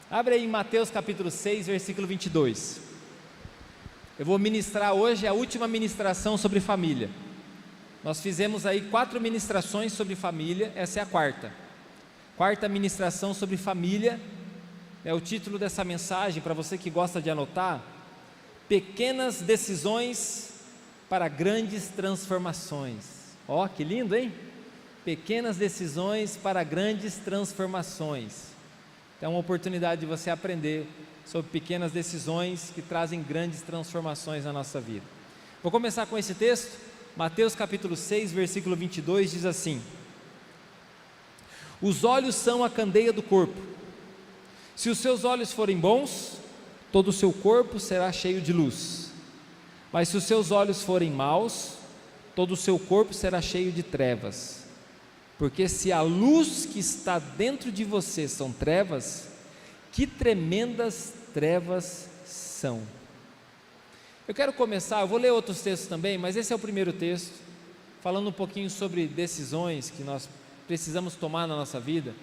Abre aí em Mateus capítulo 6, versículo 22. Eu vou ministrar hoje a última ministração sobre família. Nós fizemos aí 4 ministrações sobre família, essa é a quarta ministração sobre família. É o título dessa mensagem, para você que gosta de anotar: pequenas decisões para grandes transformações. Ó, que lindo, hein? Pequenas decisões para grandes transformações. É uma oportunidade de você aprender sobre pequenas decisões que trazem grandes transformações na nossa vida. Vou começar com esse texto, Mateus capítulo 6, versículo 22, diz assim: os olhos são a candeia do corpo. Se os seus olhos forem bons, todo o seu corpo será cheio de luz. Mas se os seus olhos forem maus, todo o seu corpo será cheio de trevas. Porque se a luz que está dentro de você são trevas, que tremendas trevas são. Eu quero começar, eu vou ler outros textos também, mas esse é o primeiro texto, falando um pouquinho sobre decisões que nós precisamos tomar na nossa vida.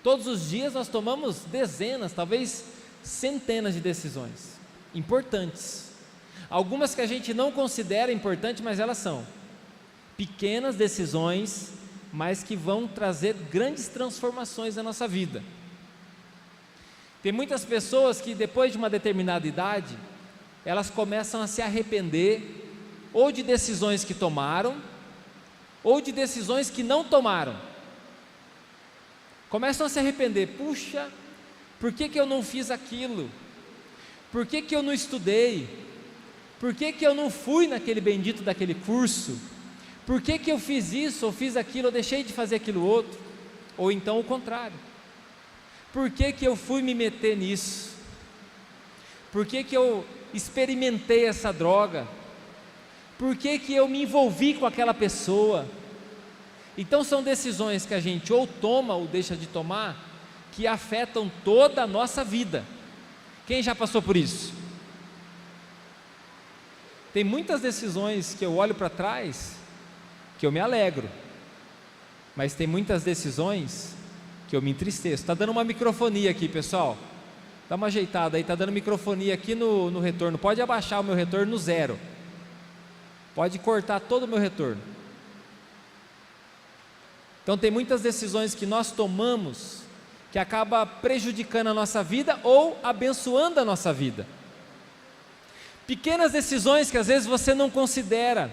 Todos os dias nós tomamos dezenas, talvez centenas de decisões importantes. Algumas que a gente não considera importantes, mas elas são pequenas decisões, mas que vão trazer grandes transformações na nossa vida. Tem muitas pessoas que depois de uma determinada idade, elas começam a se arrepender, ou de decisões que tomaram, ou de decisões que não tomaram. Começam a se arrepender: puxa, por que eu não fiz aquilo? Por que eu não estudei? Por que eu não fui naquele bendito daquele curso? Por que eu fiz isso ou fiz aquilo, ou deixei de fazer aquilo outro? Ou então o contrário: por que eu fui me meter nisso? Por que eu experimentei essa droga? Por que eu me envolvi com aquela pessoa? Então são decisões que a gente ou toma ou deixa de tomar, que afetam toda a nossa vida. Quem já passou por isso? Tem muitas decisões que eu olho para trás que eu me alegro, mas tem muitas decisões que eu me entristeço. Está dando uma microfonia aqui, pessoal, dá uma ajeitada aí, está dando microfonia aqui no retorno. Pode abaixar o meu retorno no 0, pode cortar todo o meu retorno. Então tem muitas decisões que nós tomamos que acaba prejudicando a nossa vida ou abençoando a nossa vida. Pequenas decisões que às vezes você não considera,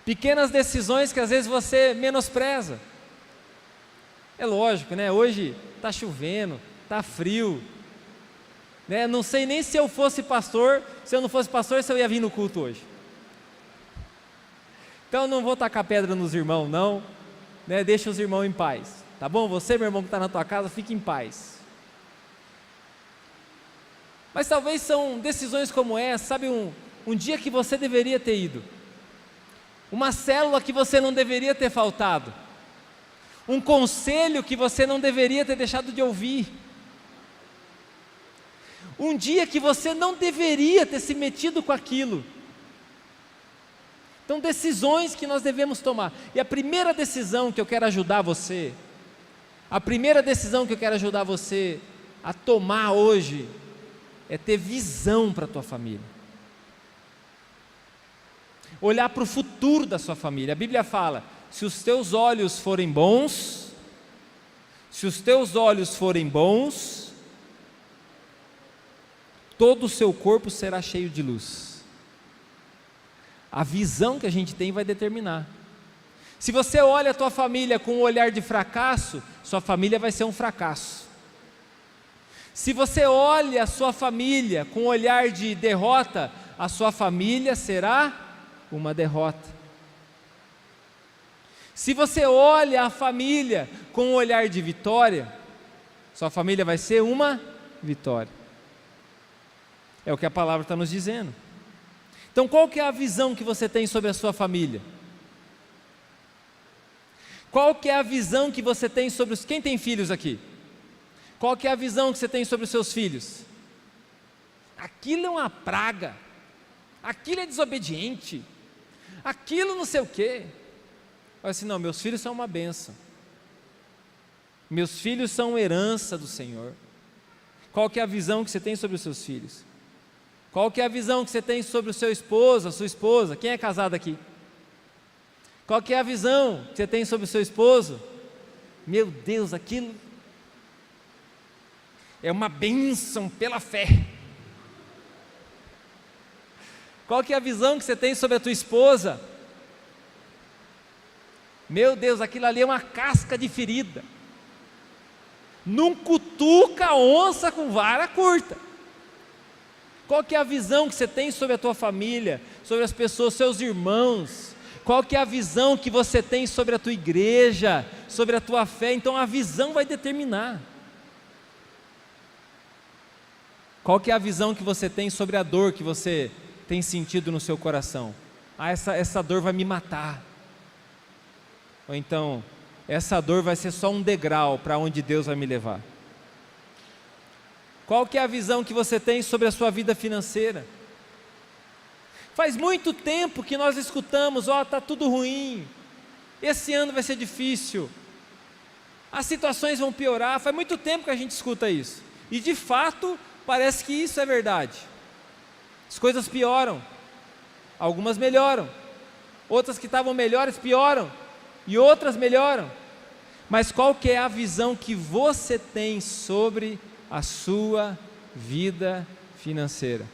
pequenas decisões que às vezes você menospreza. É lógico, né? Hoje está chovendo, está frio, né? Não sei nem se eu fosse pastor, se eu não fosse pastor, se eu ia vir no culto hoje. Então não vou tacar pedra nos irmãos não, né? Deixa os irmãos em paz, tá bom? Você, meu irmão, que está na tua casa, fique em paz. Mas talvez são decisões como essa, sabe, um dia que você deveria ter ido, uma célula que você não deveria ter faltado, um conselho que você não deveria ter deixado de ouvir, um dia que você não deveria ter se metido com aquilo. Então, decisões que nós devemos tomar. E a primeira decisão que eu quero ajudar você, a tomar hoje, é ter visão para a tua família, olhar para o futuro da sua família. A Bíblia fala: se os teus olhos forem bons, todo o seu corpo será cheio de luz. A visão que a gente tem vai determinar. Se você olha a tua família com um olhar de fracasso, sua família vai ser um fracasso. Se você olha a sua família com um olhar de derrota, a sua família será uma derrota. Se você olha a família com um olhar de vitória, sua família vai ser uma vitória. É o que a palavra está nos dizendo. Então, qual que é a visão que você tem sobre a sua família? Qual que é a visão que você tem sobre os... Quem tem filhos aqui? Qual que é a visão que você tem sobre os seus filhos? Aquilo é uma praga, aquilo é desobediente, aquilo não sei o quê. Olha assim, não, meus filhos são uma bênção, meus filhos são herança do Senhor, Qual que é a visão que você tem sobre os seus filhos? Qual que é a visão que você tem sobre o seu esposo, a sua esposa? Quem é casado aqui? Qual que é a visão que você tem sobre o seu esposo? Meu Deus, aquilo é uma bênção pela fé. Qual que é a visão que você tem sobre a tua esposa? Meu Deus, aquilo ali é uma casca de ferida. Não cutuca a onça com vara curta. Qual que é a visão que você tem sobre a tua família, sobre as pessoas, seus irmãos? Qual que é a visão que você tem sobre a tua igreja, sobre a tua fé? Então a visão vai determinar. Qual que é a visão que você tem sobre a dor que você tem sentido no seu coração? Essa dor vai me matar. Ou então, essa dor vai ser só um degrau para onde Deus vai me levar. Qual que é a visão que você tem sobre a sua vida financeira? Faz muito tempo que nós escutamos, está tudo ruim, esse ano vai ser difícil, as situações vão piorar. Faz muito tempo que a gente escuta isso, e de fato, parece que isso é verdade. As coisas pioram, algumas melhoram, outras que estavam melhores pioram, e outras melhoram. Mas qual que é a visão que você tem sobre a sua vida financeira?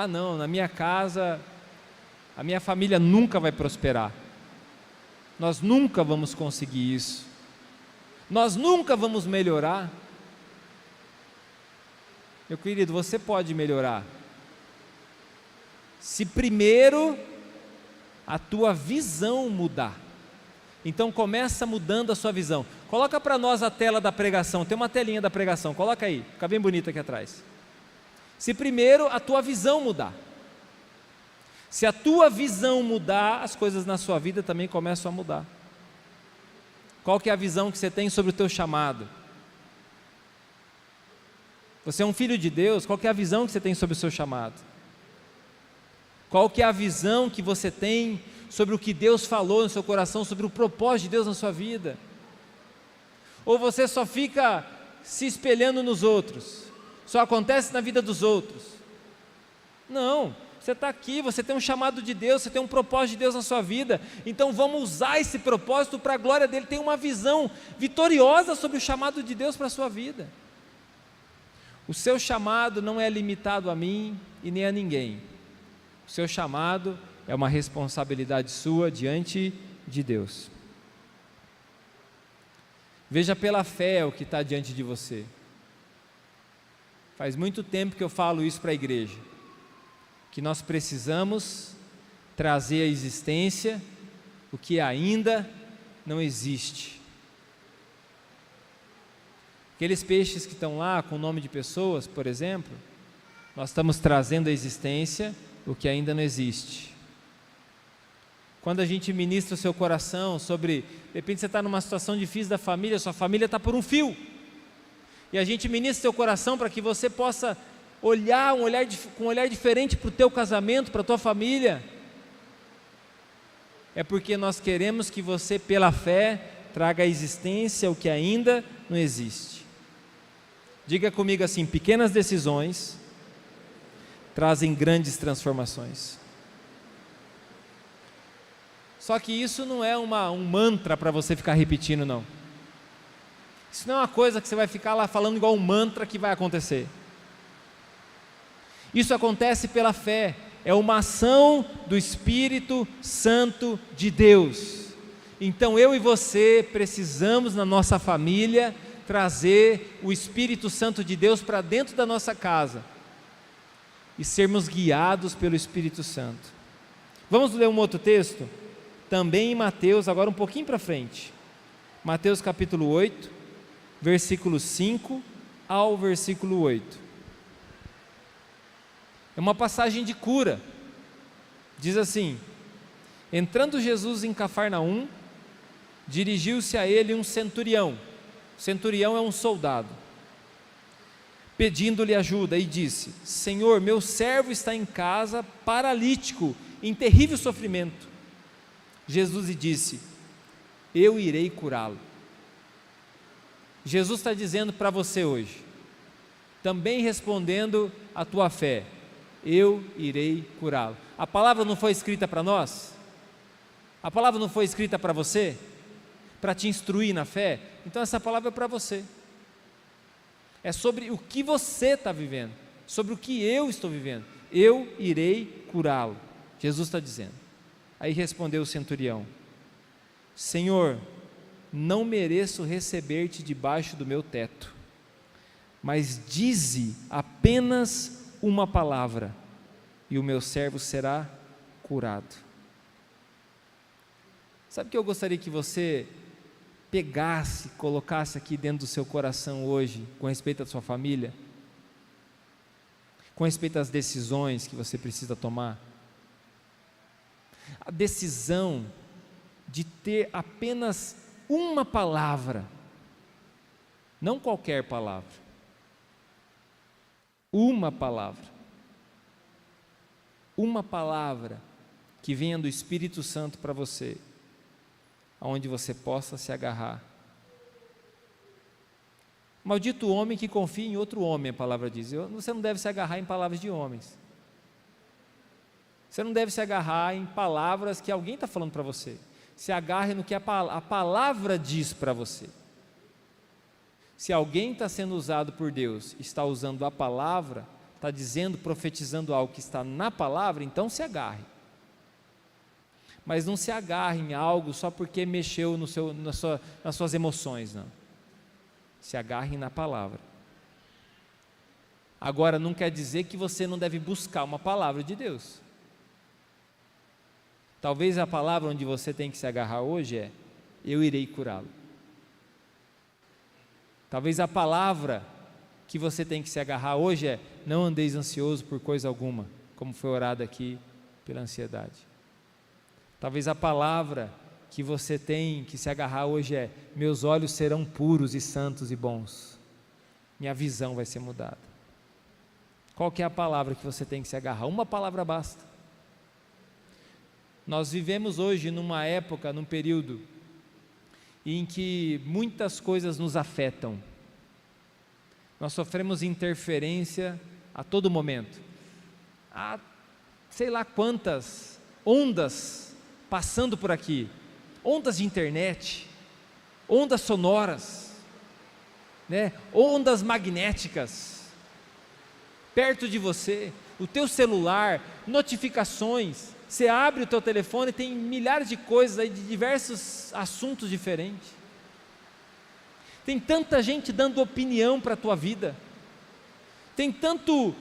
Não, na minha casa, a minha família nunca vai prosperar, nós nunca vamos conseguir isso, nós nunca vamos melhorar. Meu querido, você pode melhorar, se primeiro a tua visão mudar. Então começa mudando a sua visão. Coloca para nós a tela da pregação, tem uma telinha da pregação, coloca aí, fica bem bonito aqui atrás. Se primeiro a tua visão mudar, se a tua visão mudar, as coisas na sua vida também começam a mudar. Qual que é a visão que você tem sobre o teu chamado? Você é um filho de Deus, qual que é a visão que você tem sobre o seu chamado? Qual que é a visão que você tem sobre o que Deus falou no seu coração, sobre o propósito de Deus na sua vida? Ou você só fica se espelhando nos outros, só acontece na vida dos outros? Não, você está aqui, você tem um chamado de Deus, você tem um propósito de Deus na sua vida, então vamos usar esse propósito para a glória dele. Tem uma visão vitoriosa sobre o chamado de Deus para a sua vida. O seu chamado não é limitado a mim e nem a ninguém. O seu chamado é uma responsabilidade sua diante de Deus. Veja pela fé o que está diante de você. Faz muito tempo que eu falo isso para a igreja, que nós precisamos trazer à existência o que ainda não existe. Aqueles peixes que estão lá com o nome de pessoas, por exemplo, nós estamos trazendo à existência o que ainda não existe. Quando a gente ministra o seu coração sobre, de repente você está numa situação difícil da família, sua família está por um fio, e a gente ministra o seu coração para que você possa olhar com um olhar diferente para o teu casamento, para a tua família, é porque nós queremos que você, pela fé, traga à existência o que ainda não existe. Diga comigo assim: pequenas decisões trazem grandes transformações. Só que isso não é um mantra para você ficar repetindo, não. Isso não é uma coisa que você vai ficar lá falando igual um mantra que vai acontecer. Isso acontece pela fé, é uma ação do Espírito Santo de Deus. Então eu e você precisamos, na nossa família, trazer o Espírito Santo de Deus para dentro da nossa casa e sermos guiados pelo Espírito Santo. Vamos ler um outro texto? Também em Mateus, agora um pouquinho para frente. Mateus capítulo 8, versículo 5 ao versículo 8. É uma passagem de cura. Diz assim: entrando Jesus em Cafarnaum, dirigiu-se a ele um centurião. Centurião é um soldado, pedindo-lhe ajuda, e disse: Senhor, meu servo está em casa, paralítico, em terrível sofrimento. Jesus lhe disse: eu irei curá-lo. Jesus está dizendo para você hoje, também respondendo à tua fé: eu irei curá-lo. A palavra não foi escrita para nós? A palavra não foi escrita para você? Para te instruir na fé? Então essa palavra é para você. É sobre o que você está vivendo, sobre o que eu estou vivendo. Eu irei curá-lo, Jesus está dizendo. Aí respondeu o centurião: Senhor, não mereço receber-te debaixo do meu teto, mas dize apenas uma palavra, e o meu servo será curado. Sabe o que eu gostaria que você pegasse, colocasse aqui dentro do seu coração hoje, com respeito à sua família, com respeito às decisões que você precisa tomar? A decisão de ter apenas uma palavra, não qualquer palavra, uma palavra que venha do Espírito Santo para você, aonde você possa se agarrar. Maldito o homem que confia em outro homem, a palavra diz. Você não deve se agarrar em palavras de homens, você não deve se agarrar em palavras que alguém está falando para você. Se agarre no que a palavra diz para você. Se alguém está sendo usado por Deus, está usando a palavra, está dizendo, profetizando algo que está na palavra, então se agarre. Mas não se agarre em algo só porque mexeu nas suas emoções, não. Se agarre na palavra. Agora, não quer dizer que você não deve buscar uma palavra de Deus. Talvez a palavra onde você tem que se agarrar hoje é: eu irei curá-lo. Talvez a palavra que você tem que se agarrar hoje é: não andeis ansioso por coisa alguma, como foi orado aqui pela ansiedade. Talvez a palavra que você tem que se agarrar hoje é: meus olhos serão puros e santos e bons, minha visão vai ser mudada. Qual que é a palavra que você tem que se agarrar? Uma palavra basta. Nós vivemos hoje numa época, num período em que muitas coisas nos afetam. Nós sofremos interferência a todo momento. Há sei lá quantas ondas passando por aqui, ondas de internet, ondas sonoras, né? Ondas magnéticas, perto de você, o teu celular, notificações. Você abre o teu telefone e tem milhares de coisas aí de diversos assuntos diferentes. Tem tanta gente dando opinião para a tua vida. Tem tanto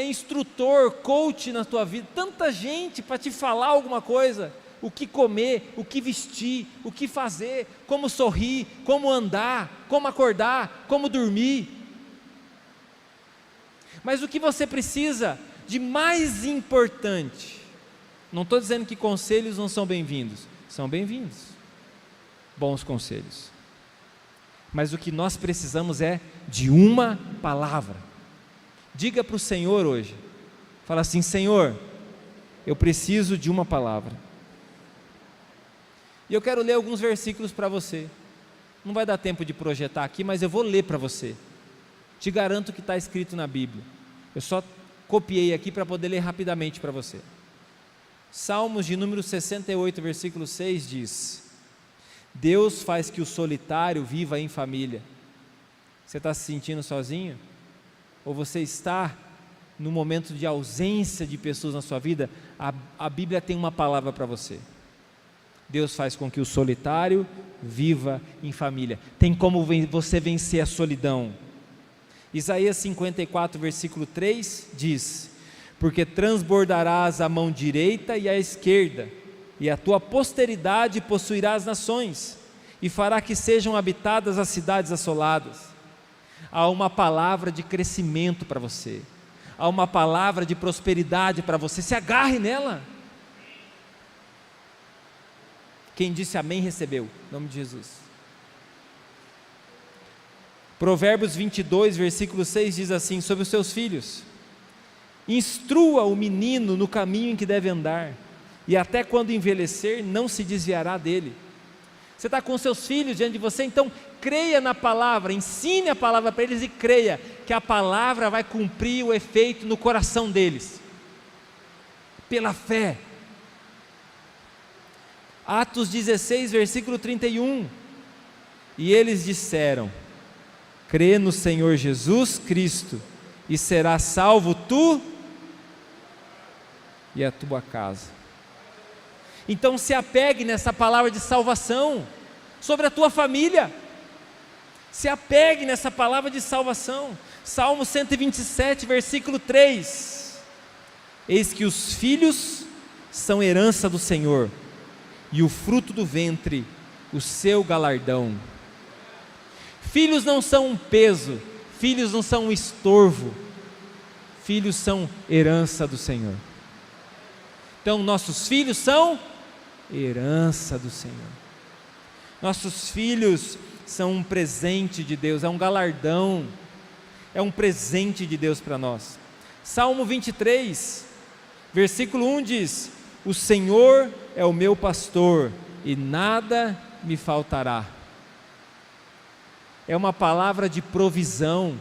instrutor, coach na tua vida. Tanta gente para te falar alguma coisa. O que comer, o que vestir, o que fazer, como sorrir, como andar, como acordar, como dormir. Mas o que você precisa de mais importante? Não estou dizendo que conselhos não são bem-vindos, são bem-vindos, bons conselhos, mas o que nós precisamos é de uma palavra. Diga para o Senhor hoje, fala assim: Senhor, eu preciso de uma palavra. E eu quero ler alguns versículos para você, não vai dar tempo de projetar aqui, mas eu vou ler para você, te garanto que está escrito na Bíblia, eu só copiei aqui para poder ler rapidamente para você. Salmos de número 68, versículo 6 diz: Deus faz que o solitário viva em família. Você está se sentindo sozinho? Ou você está no momento de ausência de pessoas na sua vida? A Bíblia tem uma palavra para você. Deus faz com que o solitário viva em família. Tem como você vencer a solidão. Isaías 54, versículo 3 diz: porque transbordarás a mão direita e a esquerda, e a tua posteridade possuirá as nações, e fará que sejam habitadas as cidades assoladas. Há uma palavra de crescimento para você, há uma palavra de prosperidade para você, se agarre nela. Quem disse amém recebeu, em nome de Jesus. Provérbios 22, versículo 6 diz assim sobre os seus filhos: instrua o menino no caminho em que deve andar, e até quando envelhecer não se desviará dele. Você está com seus filhos diante de você, então creia na palavra, ensine a palavra para eles e creia que a palavra vai cumprir o efeito no coração deles, pela fé. Atos 16, versículo 31, e eles disseram: crê no Senhor Jesus Cristo e serás salvo tu e a tua casa. Então se apegue nessa palavra de salvação sobre a tua família, se apegue nessa palavra de salvação. Salmo 127, versículo 3: eis que os filhos são herança do Senhor, e o fruto do ventre, o seu galardão. Filhos não são um peso, filhos não são um estorvo, filhos são herança do Senhor. Então nossos filhos são herança do Senhor. Nossos filhos são um presente de Deus, é um galardão, é um presente de Deus para nós. Salmo 23, versículo 1 diz: o Senhor é o meu pastor e nada me faltará. É uma palavra de provisão.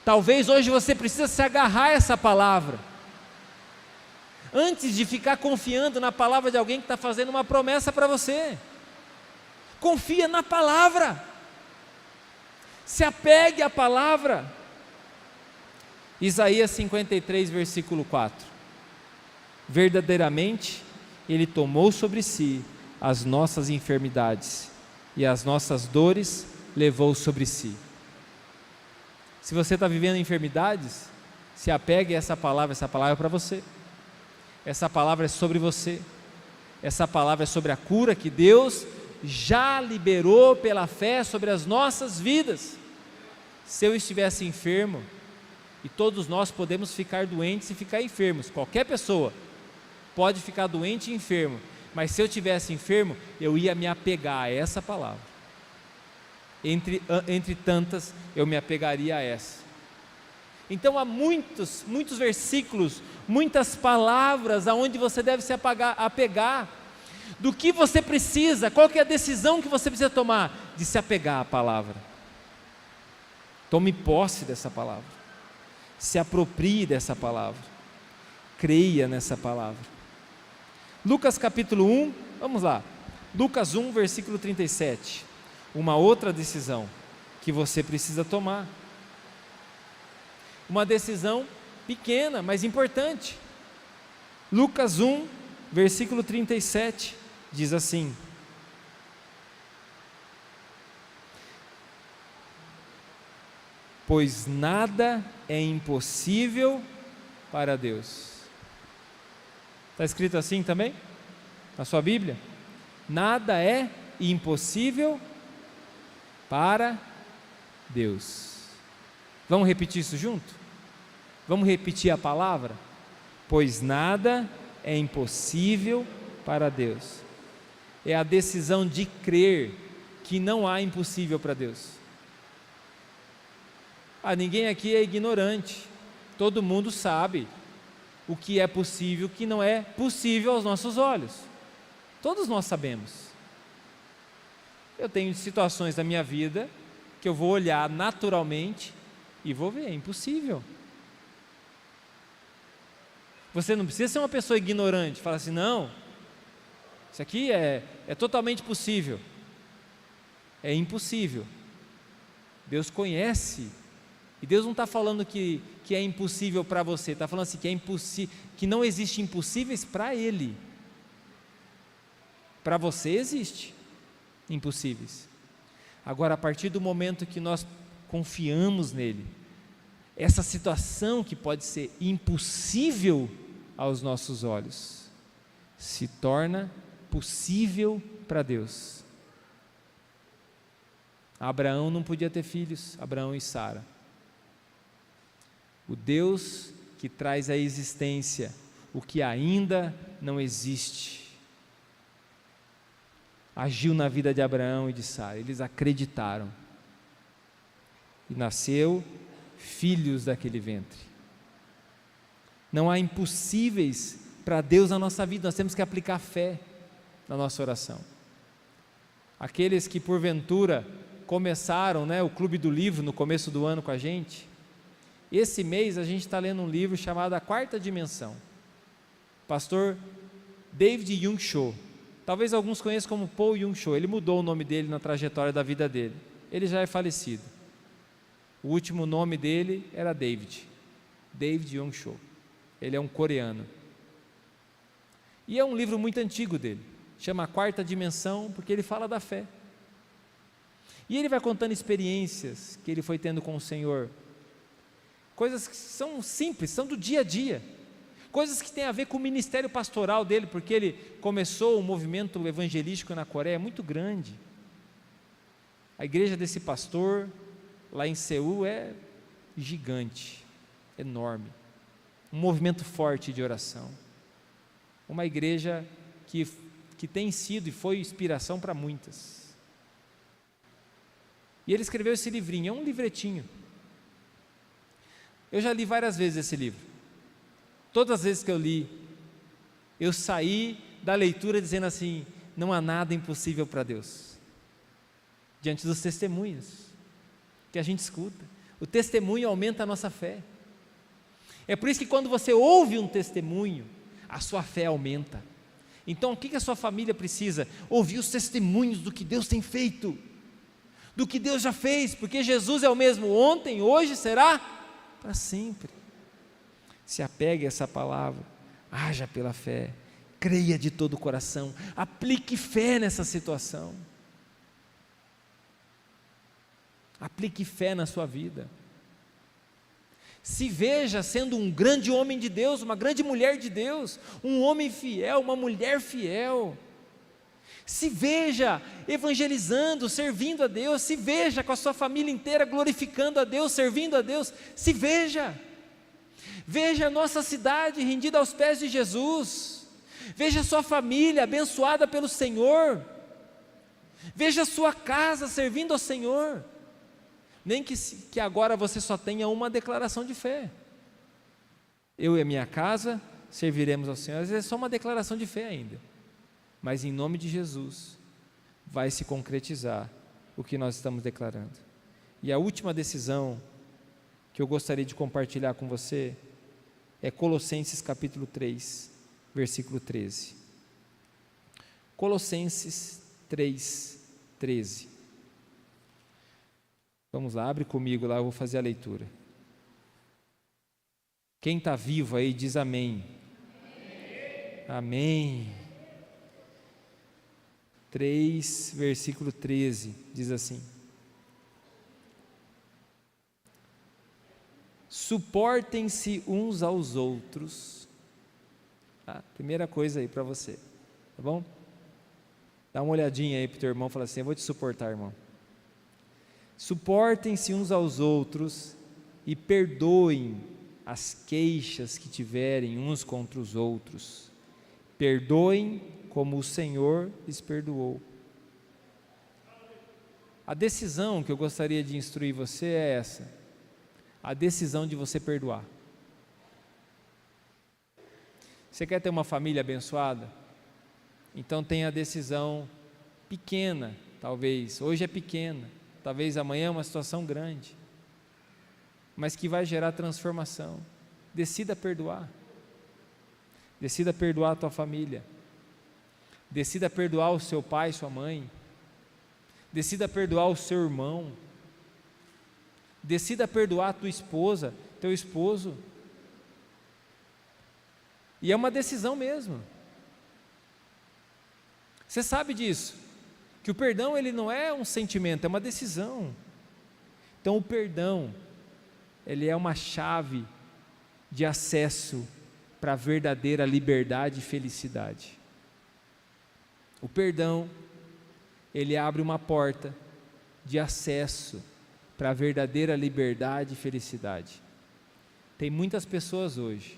Talvez hoje você precisa se agarrar a essa palavra, antes de ficar confiando na palavra de alguém que está fazendo uma promessa para você. Confia na palavra, se apegue à palavra. Isaías 53, versículo 4: verdadeiramente Ele tomou sobre si as nossas enfermidades e as nossas dores levou sobre si. Se você está vivendo enfermidades, se apegue a essa palavra é para você. Essa palavra é sobre você, essa palavra é sobre a cura que Deus já liberou pela fé sobre as nossas vidas. Se eu estivesse enfermo, e todos nós podemos ficar doentes e ficar enfermos, qualquer pessoa pode ficar doente e enfermo, mas se eu estivesse enfermo, eu ia me apegar a essa palavra, entre tantas, eu me apegaria a essa. Então há muitos versículos, muitas palavras aonde você deve se apegar, do que você precisa, qual que é a decisão que você precisa tomar, de se apegar à palavra. Tome posse dessa palavra, se aproprie dessa palavra, creia nessa palavra. Lucas capítulo 1, vamos lá, Lucas 1, versículo 37, uma outra decisão que você precisa tomar, uma decisão pequena, mas importante. Lucas 1, versículo 37, diz assim: pois nada é impossível para Deus. Está escrito assim também? Na sua Bíblia? Nada é impossível para Deus. Vamos repetir isso junto? Vamos repetir a palavra? Pois nada é impossível para Deus. É a decisão de crer que não há impossível para Deus. Ninguém aqui é ignorante, todo mundo sabe o que é possível, o que não é possível aos nossos olhos, todos nós sabemos. Eu tenho situações da minha vida que eu vou olhar naturalmente e vou ver, é impossível. Você não precisa ser uma pessoa ignorante, fala assim, não, isso aqui é totalmente possível. É impossível. Deus conhece, e Deus não está falando que é impossível para você, está falando assim que não existe impossíveis para Ele. Para você existe impossíveis. Agora, a partir do momento que nós confiamos nele, essa situação que pode ser impossível aos nossos olhos, se torna possível para Deus. Abraão não podia ter filhos, Abraão e Sara. O Deus que traz à existência o que ainda não existe, agiu na vida de Abraão e de Sara. Eles acreditaram e nasceu filhos daquele ventre. Não há impossíveis para Deus na nossa vida. Nós temos que aplicar fé na nossa oração. aqueles que porventura começaram, o Clube do Livro no começo do ano com a gente, esse mês a gente está lendo um livro chamado A Quarta Dimensão, pastor David Young Cho. Talvez alguns conheçam como Paul Young Cho. Ele mudou o nome dele na trajetória da vida dele. Ele já é falecido. O último nome dele era David Young Cho. Ele é um coreano. E é um livro muito antigo dele. Chama A Quarta Dimensão, porque ele fala da fé. E ele vai contando experiências que ele foi tendo com o Senhor. Coisas que são simples, são do dia a dia. Coisas que têm a ver com o ministério pastoral dele, porque ele começou um movimento evangelístico na Coreia muito grande. A igreja desse pastor, lá em Seul, é gigante, enorme. Um movimento forte de oração. Uma igreja que tem sido e foi inspiração para muitas. E ele escreveu esse livrinho, é um livretinho. Eu já li várias vezes esse livro. Todas as vezes que eu li, eu saí da leitura dizendo assim: não há nada impossível para Deus. Diante dos testemunhos que a gente escuta, o testemunho aumenta a nossa fé. É por isso que quando você ouve um testemunho, a sua fé aumenta. Então o que a sua família precisa? Ouvir os testemunhos do que Deus tem feito, do que Deus já fez, porque Jesus é o mesmo ontem, hoje, será para sempre. Se apegue a essa palavra, haja pela fé, creia de todo o coração, aplique fé nessa situação, aplique fé na sua vida. Se veja sendo um grande homem de Deus, uma grande mulher de Deus, um homem fiel, uma mulher fiel. Se veja evangelizando, servindo a Deus. Se veja com a sua família inteira glorificando a Deus, servindo a Deus. Se veja. Veja a nossa cidade rendida aos pés de Jesus. Veja a sua família abençoada pelo Senhor. Veja a sua casa servindo ao Senhor. Nem que agora você só tenha uma declaração de fé. Eu e a minha casa serviremos ao Senhor. Às vezes é só uma declaração de fé ainda. Mas em nome de Jesus vai se concretizar o que nós estamos declarando. E a última decisão que eu gostaria de compartilhar com você é Colossenses capítulo 3, versículo 13. Colossenses 3, 13. Vamos lá, abre comigo lá, eu vou fazer a leitura. Quem está vivo aí diz amém. Amém. 3, versículo 13, diz assim: suportem-se uns aos outros. Primeira coisa aí para você, tá bom? Dá uma olhadinha aí para o teu irmão e fala assim: eu vou te suportar, irmão. Suportem-se uns aos outros e perdoem as queixas que tiverem uns contra os outros. Perdoem como o Senhor lhes perdoou. A decisão que eu gostaria de instruir você é essa: a decisão de você perdoar. Você quer ter uma família abençoada? Então tenha a decisão pequena, talvez, hoje é pequena, talvez amanhã é uma situação grande, mas que vai gerar transformação. Decida perdoar. Decida perdoar a tua família. Decida perdoar o seu pai, sua mãe. Decida perdoar o seu irmão. Decida perdoar a tua esposa, teu esposo. E é uma decisão mesmo. Você sabe disso, que o perdão ele não é um sentimento, é uma decisão. Então o perdão, ele é uma chave de acesso para a verdadeira liberdade e felicidade. O perdão, ele abre uma porta de acesso para a verdadeira liberdade e felicidade. Tem muitas pessoas hoje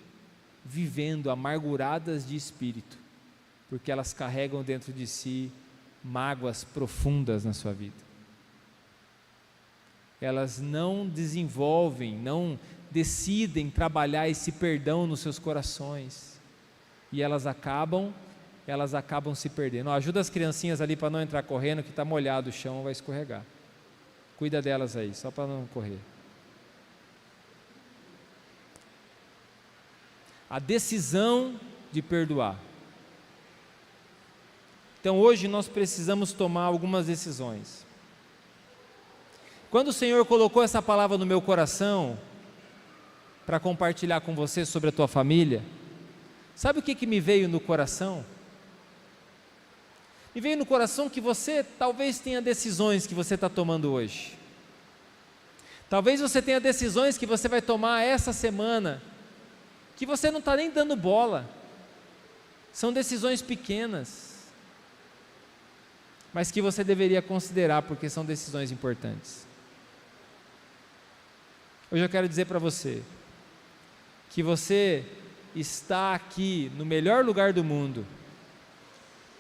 vivendo amarguradas de espírito, porque elas carregam dentro de si mágoas profundas na sua vida. Elas não desenvolvem, não decidem trabalhar esse perdão nos seus corações, e elas acabam elas acabam se perdendo. Ajuda as criancinhas ali para não entrar correndo, que está molhado o chão, vai escorregar. Cuida delas aí, só para não correr. A decisão de perdoar. Então hoje nós precisamos tomar algumas decisões. Quando o Senhor colocou essa palavra no meu coração, para compartilhar com você sobre a tua família, sabe o que me veio no coração? Me veio no coração que você talvez tenha decisões que você está tomando hoje. Talvez você tenha decisões que você vai tomar essa semana, que você não está nem dando bola. São decisões pequenas, mas que você deveria considerar, porque são decisões importantes. Hoje eu quero dizer para você, que você está aqui no melhor lugar do mundo,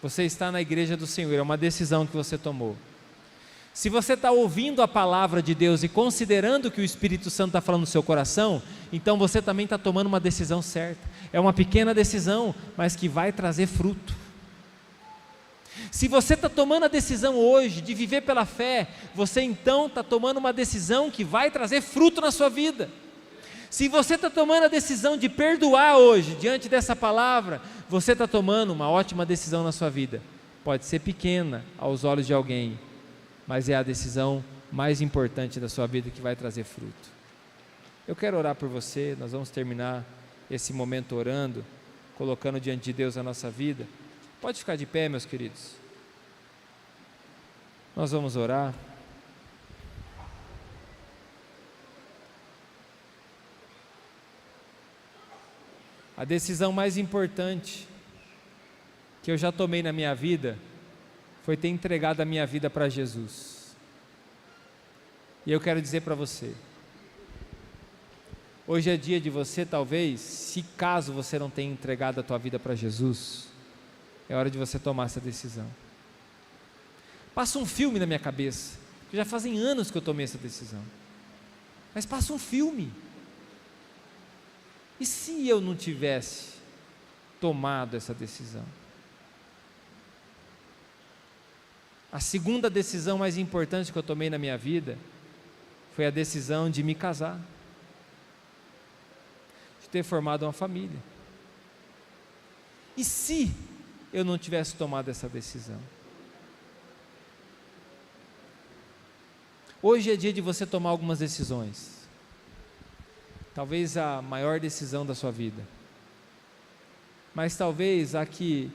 você está na igreja do Senhor, é uma decisão que você tomou. Se você está ouvindo a palavra de Deus e considerando que o Espírito Santo está falando no seu coração, então você também está tomando uma decisão certa. É uma pequena decisão, mas que vai trazer fruto. Se você está tomando a decisão hoje de viver pela fé, você então está tomando uma decisão que vai trazer fruto na sua vida. Se você está tomando a decisão de perdoar hoje, diante dessa palavra, você está tomando uma ótima decisão na sua vida. Pode ser pequena aos olhos de alguém, mas é a decisão mais importante da sua vida que vai trazer fruto. Eu quero orar por você, nós vamos terminar esse momento orando, colocando diante de Deus a nossa vida. Pode ficar de pé, meus queridos. Nós vamos orar. A decisão mais importante que eu já tomei na minha vida foi ter entregado a minha vida para Jesus. E eu quero dizer para você, hoje é dia de você, talvez, se caso você não tenha entregado a tua vida para Jesus, é hora de você tomar essa decisão. Passa um filme na minha cabeça, porque já fazem anos que eu tomei essa decisão, mas passa um filme. E se eu não tivesse tomado essa decisão? A segunda decisão mais importante que eu tomei na minha vida foi a decisão de me casar, de ter formado uma família. E se eu não tivesse tomado essa decisão? Hoje é dia de você tomar algumas decisões. Talvez a maior decisão da sua vida, mas talvez a que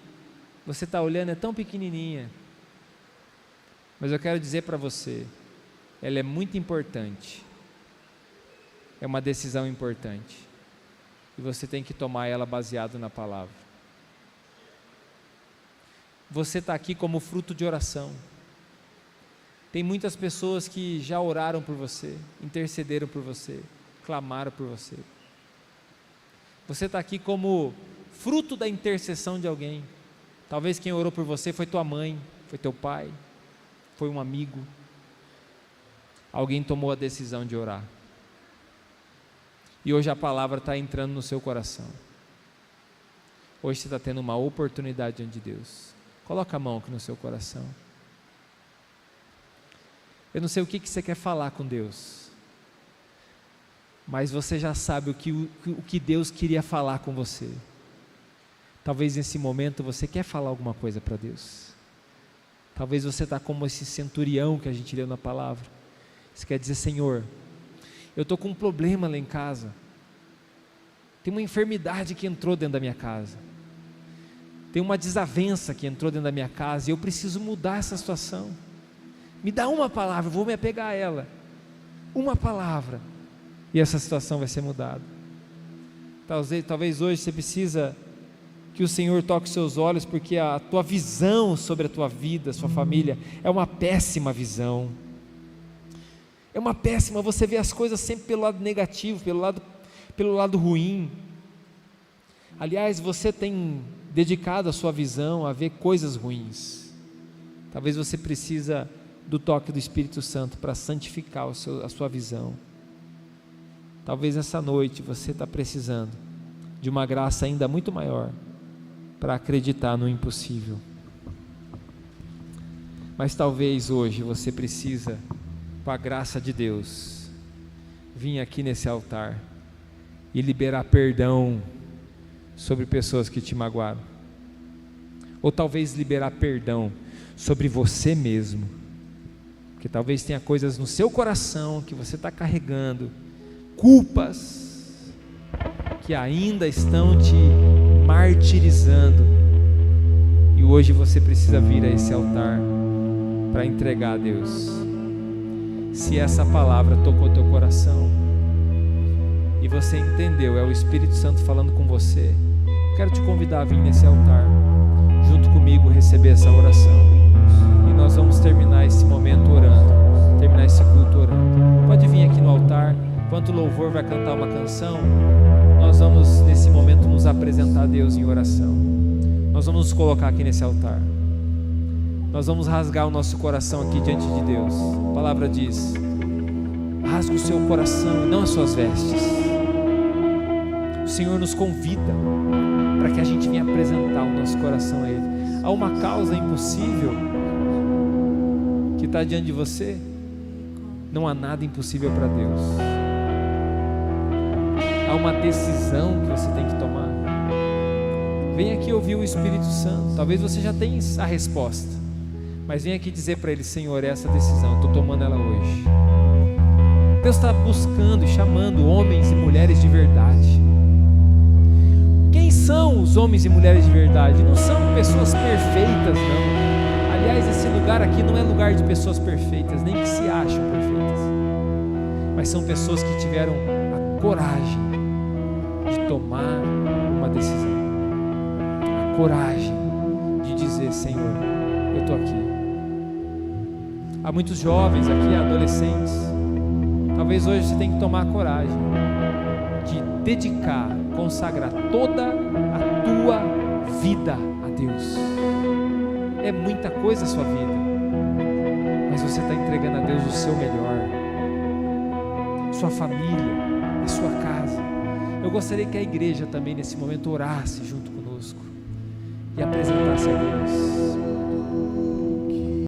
você está olhando é tão pequenininha, mas eu quero dizer para você, ela é muito importante, é uma decisão importante, e você tem que tomar ela baseado na palavra. Você está aqui como fruto de oração. Tem muitas pessoas que já oraram por você, intercederam por você, clamaram por você. Você está aqui como fruto da intercessão de alguém. Talvez quem orou por você foi tua mãe, foi teu pai, foi um amigo. Alguém tomou a decisão de orar. E hoje a palavra está entrando no seu coração. Hoje você está tendo uma oportunidade diante de Deus. Coloca a mão aqui no seu coração. Eu não sei o que você quer falar com Deus, mas você já sabe o que Deus queria falar com você. Talvez nesse momento você quer falar alguma coisa para Deus. Talvez você está como esse centurião que a gente leu na palavra. Você quer dizer: Senhor, eu estou com um problema lá em casa. Tem uma enfermidade que entrou dentro da minha casa. Tem uma desavença que entrou dentro da minha casa e eu preciso mudar essa situação. Me dá uma palavra, eu vou me apegar a ela. Uma palavra. E essa situação vai ser mudada. Talvez hoje você precisa que o Senhor toque os seus olhos, porque a tua visão sobre a tua vida, a sua família, é uma péssima visão. É uma péssima, você vê as coisas sempre pelo lado negativo, pelo lado ruim. Aliás, você tem dedicado a sua visão a ver coisas ruins. Talvez você precisa do toque do Espírito Santo para santificar a sua visão. Talvez essa noite você está precisando de uma graça ainda muito maior, para acreditar no impossível. Mas talvez hoje você precisa, com a graça de Deus, vir aqui nesse altar e liberar perdão sobre pessoas que te magoaram. Ou talvez liberar perdão sobre você mesmo, porque talvez tenha coisas no seu coração que você está carregando, culpas que ainda estão te martirizando, e hoje você precisa vir a esse altar para entregar a Deus. Se essa palavra tocou teu coração e você entendeu, é o Espírito Santo falando com você, quero te convidar a vir nesse altar junto comigo, receber essa oração, e nós vamos terminar esse momento orando, terminar esse culto orando. Pode vir aqui no altar, enquanto o louvor vai cantar uma canção, nós vamos nesse momento nos apresentar a Deus em oração. Nós vamos nos colocar aqui nesse altar, nós vamos rasgar o nosso coração aqui diante de Deus. A palavra diz: rasga o seu coração e não as suas vestes. O Senhor nos convida para que a gente venha apresentar o nosso coração a Ele. Há uma causa impossível que está diante de você. Não há nada impossível para Deus. Há uma decisão que você tem que tomar. Vem aqui ouvir o Espírito Santo. Talvez você já tenha a resposta, mas vem aqui dizer para Ele: Senhor, essa decisão, estou tomando ela hoje. Deus está buscando e chamando homens e mulheres de verdade. Quem são os homens e mulheres de verdade? Não são pessoas perfeitas, não. Aliás, esse lugar aqui não é lugar de pessoas perfeitas, nem que se acham perfeitas, mas são pessoas que tiveram a coragem de tomar uma decisão, a coragem de dizer: Senhor, eu estou aqui. Há muitos jovens aqui, adolescentes. Talvez hoje você tenha que tomar a coragem de dedicar, consagrar toda a tua vida a Deus. É muita coisa a sua vida, mas você está entregando a Deus o seu melhor, sua família, a sua casa. Eu gostaria que a igreja também nesse momento orasse junto conosco e apresentasse a Deus.